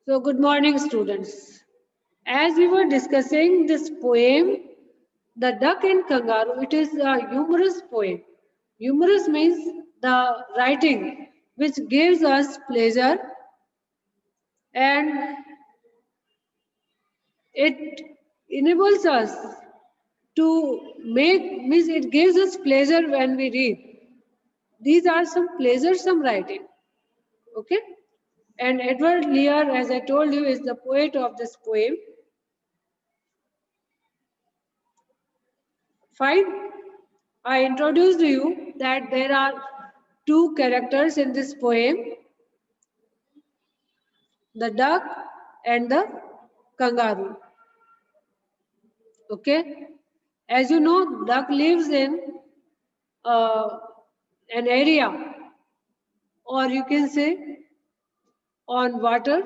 So, good morning, students. As we were discussing this poem, The Duck and Kangaroo, it is a humorous poem. Humorous means the writing which gives us pleasure and it enables us to make, means it gives us pleasure when we read. These are some pleasuresome writing. Okay? And Edward Lear, as I told you, is the poet of this poem. Fine. I introduced you that there are two characters in this poem, the duck and the kangaroo. Okay? As you know, duck lives in uh, an area, or you can say on water,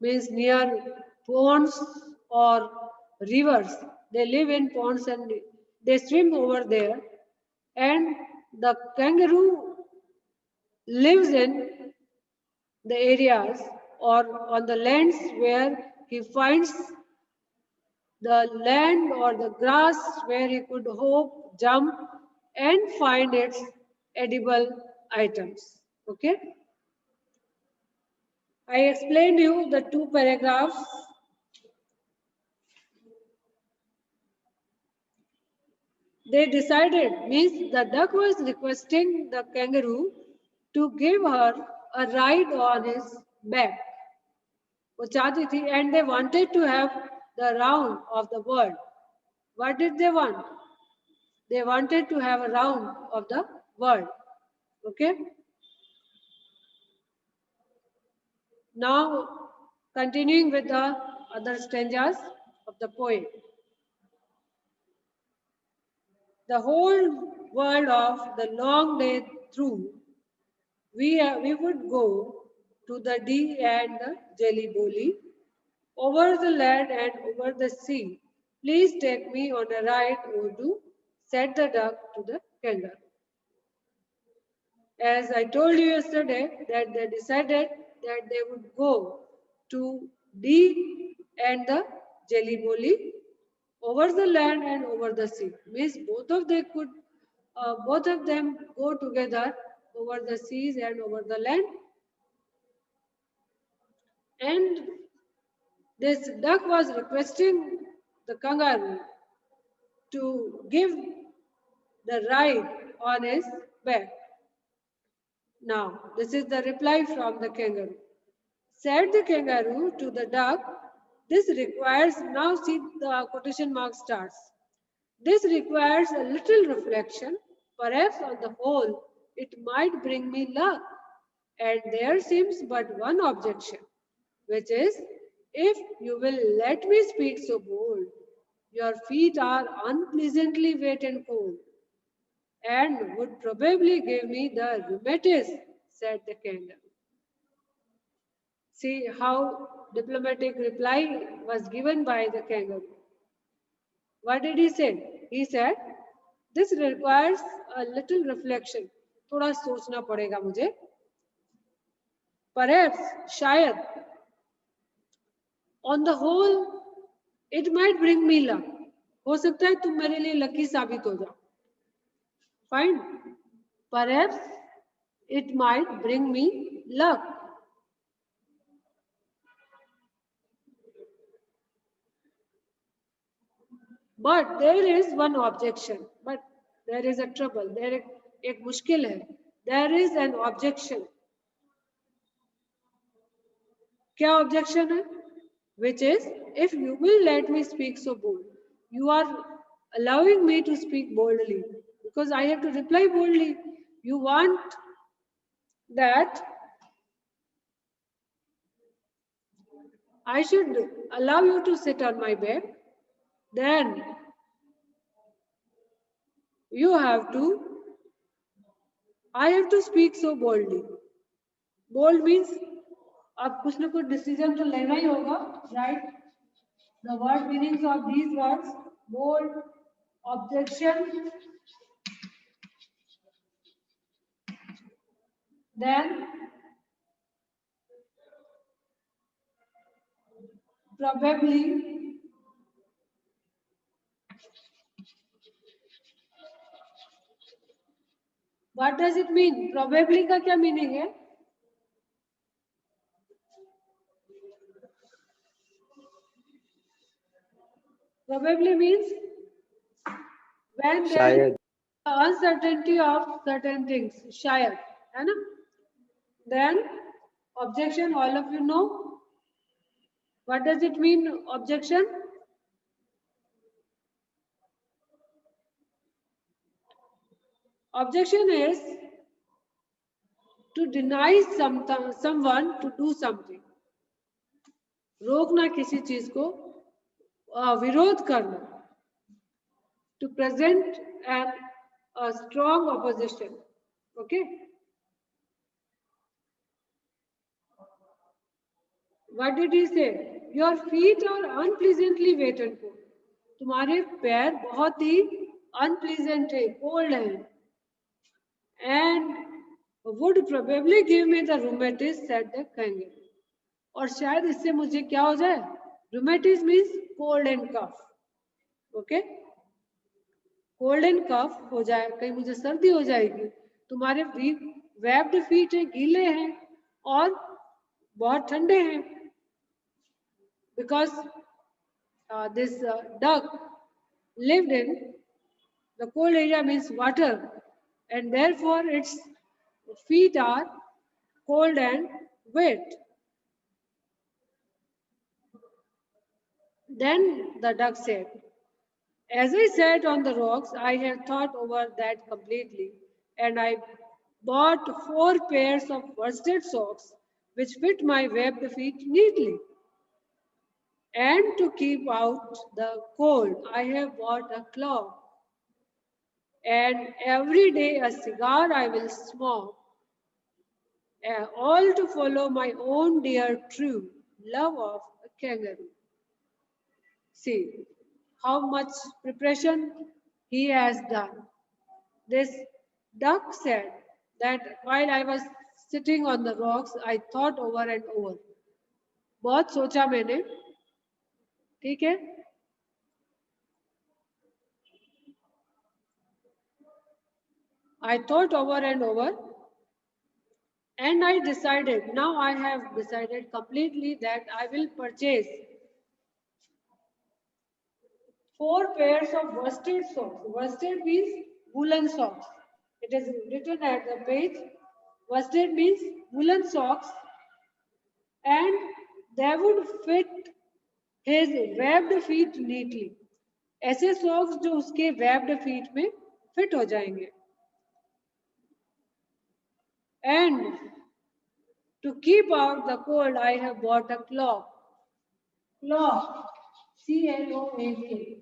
means near ponds or rivers. They live in ponds and they swim over there. And the kangaroo lives in the areas or on the lands where he finds the land or the grass where he could hop, jump, and find its edible items. Okay? I explained you the two paragraphs. They decided, means the duck was requesting the kangaroo to give her a ride on his back. वो चाहती थी, and they wanted to have the round of the world. What did they want? They wanted to have a round of the world. Okay? Now, continuing with the other stanzas of the poem. The whole world of the long day through, we would go to the Dee and the Jelly Boli, over the land and over the sea. Please take me on a ride, Urdu, said the duck to the kangaroo. As I told you yesterday, that they decided that they would go to Dee and the Jelly Boli over the land and over the sea. Means both of them go together over the seas and over the land. And this duck was requesting the kangaroo to give the ride on his back. Now, this is the reply from the kangaroo. Said the kangaroo to the duck, this requires, now see the quotation mark starts. This requires a little reflection. Perhaps on the whole, it might bring me luck. And there seems but one objection, which is, if you will let me speak so bold, your feet are unpleasantly wet and cold, and would probably give me the rheumatism, said the kangaroo. See how diplomatic reply was given by the kangaroo. What did he say? He said, this requires a little reflection. थोड़ा सोचना पड़ेगा मुझे. Perhaps, शायद, on the whole, it might bring me luck. हो सकता है तुम मेरे लिए लकी साबित हो जाओ. Fine. Perhaps it might bring me luck. But there is one objection. But there is a trouble. There is एक मुश्किल है. There is an objection. क्या objection है? Which is, if you will let me speak so bold, you are allowing me to speak boldly because I have to reply boldly. You want that I should allow you to sit on my back, then you have to, I have to speak so boldly. Bold means अब कुछ ना कुछ decision तो लेना ही होगा, right? The word meanings of these words: bold, objection, then probably, what does it mean? Probably का क्या meaning है? Probably means when there is uncertainty of certain things. शायद, है ना? Then objection, all of you know. What does it mean, objection? Objection is to deny someone to do something. रोकना किसी चीज को, विरोध करना. To present a strong opposition. Okay. What did he say? Your feet are unpleasantly wet and cold. तुम्हारे पैर बहुत ही unpleasant है, cold है. And would probably give me the rheumatism, said the kangaroo. और शायद इससे मुझे क्या हो जाए? Rheumatism means cold and cough. Okay? Cold and cough हो जाए, कहीं मुझे सर्दी हो जाएगी. तुम्हारे webbed feet है, गीले हैं और बहुत ठंडे हैं. Because this duck lived in the cold area means water, and therefore its feet are cold and wet. Then the duck said, as I sat on the rocks, I have thought over that completely, and I bought 4 pairs of worsted socks which fit my webbed feet neatly. And to keep out the cold, I have bought a cloak. And every day a cigar I will smoke, all to follow my own dear true love of a kangaroo. See how much preparation he has done. This duck said that while I was sitting on the rocks, I thought over and over. बहुत सोचा मैंने, ठीक है? I thought over and over, and I decided, now I have decided completely that I will purchase 4 pairs of worsted socks. Worsted means woolen socks. It is written at the page. Worsted means woolen socks, and they would fit his webbed feet neatly. ऐसे socks जो उसके webbed feet में fit हो जाएंगे. And to keep out the cold, I have bought a cloak. Cloak, C-L-O-A-K.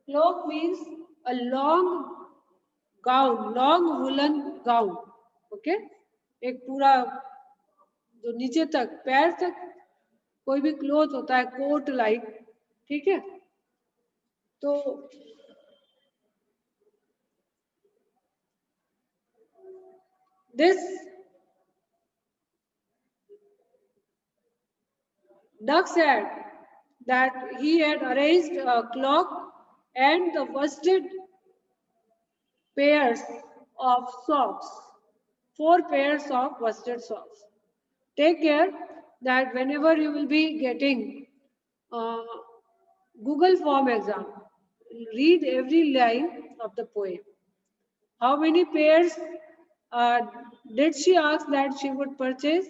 Cloak means a long gown, long woolen gown. Okay? एक पूरा जो नीचे तक पैर तक कोई भी क्लोथ होता है कोट लाइक, ठीक है? तो this duck said that he had arranged a clock and the worsted pairs of socks, 4 pairs of worsted socks. Take care that whenever you will be getting Google form exam, read every line of the poem. How many pairs did she ask that she would purchase?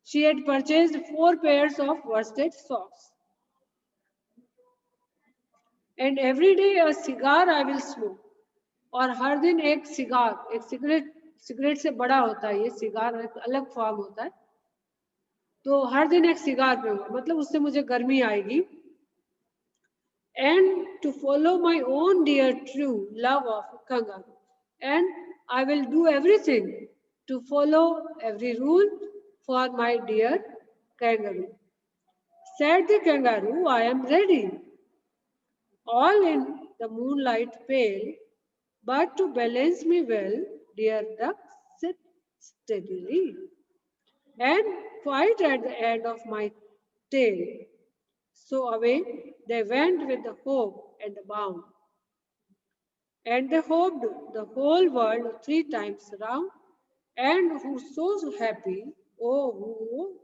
She had purchased 4 pairs of worsted socks. And every day a cigar I will smoke. और हर दिन एक cigar, एक cigarette से बड़ा होता है ये cigar, एक अलग फॉर्म होता है. तो हर दिन एक सिगार पीऊंगा, मतलब उससे मुझे गर्मी आएगी. And to follow my own dear true love of kangaroo. And I will do everything to follow every rule for my dear kangaroo. Said the kangaroo, I am ready. All in the moonlight pale, but to balance me well, dear duck, sit steadily. and quite at the end of my tail. So away they went with the hope and the bound. And they hopped the whole world 3 times round, and who so happy, oh, who,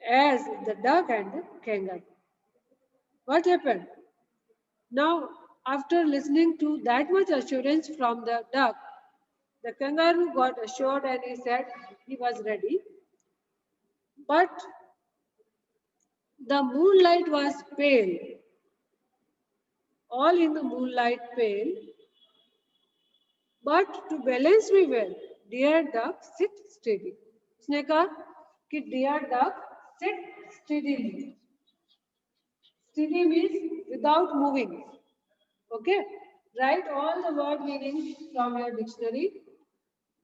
as the duck and the kangaroo. What happened? Now, after listening to that much assurance from the duck, the kangaroo got assured and he said he was ready. But the moonlight was pale, all in the moonlight pale. But to balance me well, dear duck, sit steady. उसने कहा कि dear duck, sit steadily. Steady means without moving. Okay? Write all the word meanings from your dictionary.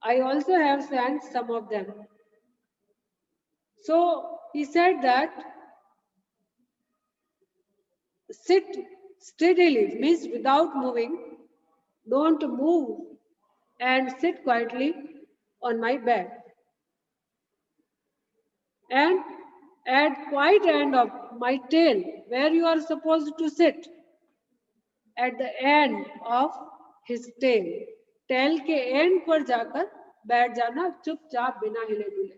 I also have sent some of them. So he said that sit steadily means without moving, don't move, and sit quietly on my back. And at quite end of my tail, where you are supposed to sit, at the end of his tail. Tail के end पर जाकर बैठ जाना चुपचाप बिना हिले डुले.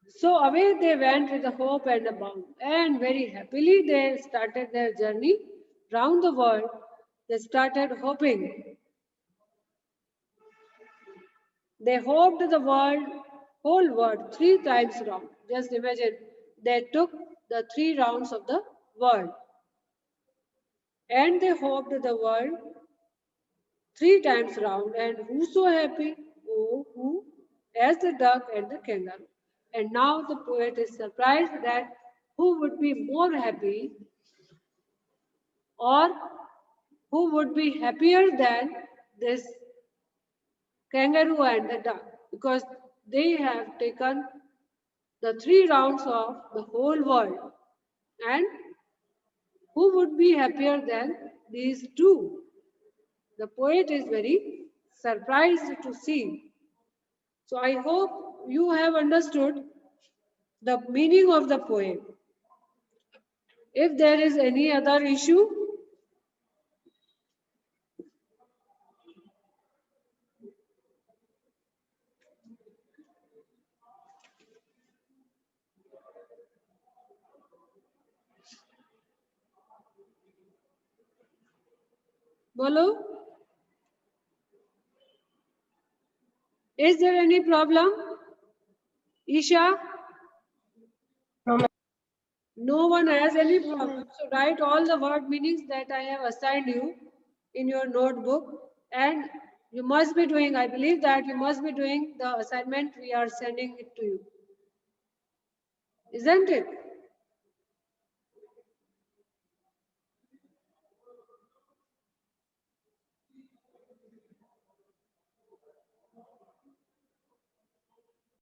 So away they went with a hope and a bound, and very happily they started their journey round the world. They started hoping. They hoped the whole world 3 times round. Just imagine, they took the 3 rounds of the world, and they hoped the world 3 times round, and who so happy? Oh, who? As the duck and the kangaroo. And now the poet is surprised that who would be more happy, or who would be happier than this kangaroo and the duck, because they have taken the 3 rounds of the whole world. And who would be happier than these two? The poet is very surprised to see. So I hope you have understood the meaning of the poem. If there is any other issue, bolo. Is there any problem? Isha? No one has any problem. So write all the word meanings that I have assigned you in your notebook, and you must be doing, I believe that you must be doing the assignment we are sending it to you. Isn't it?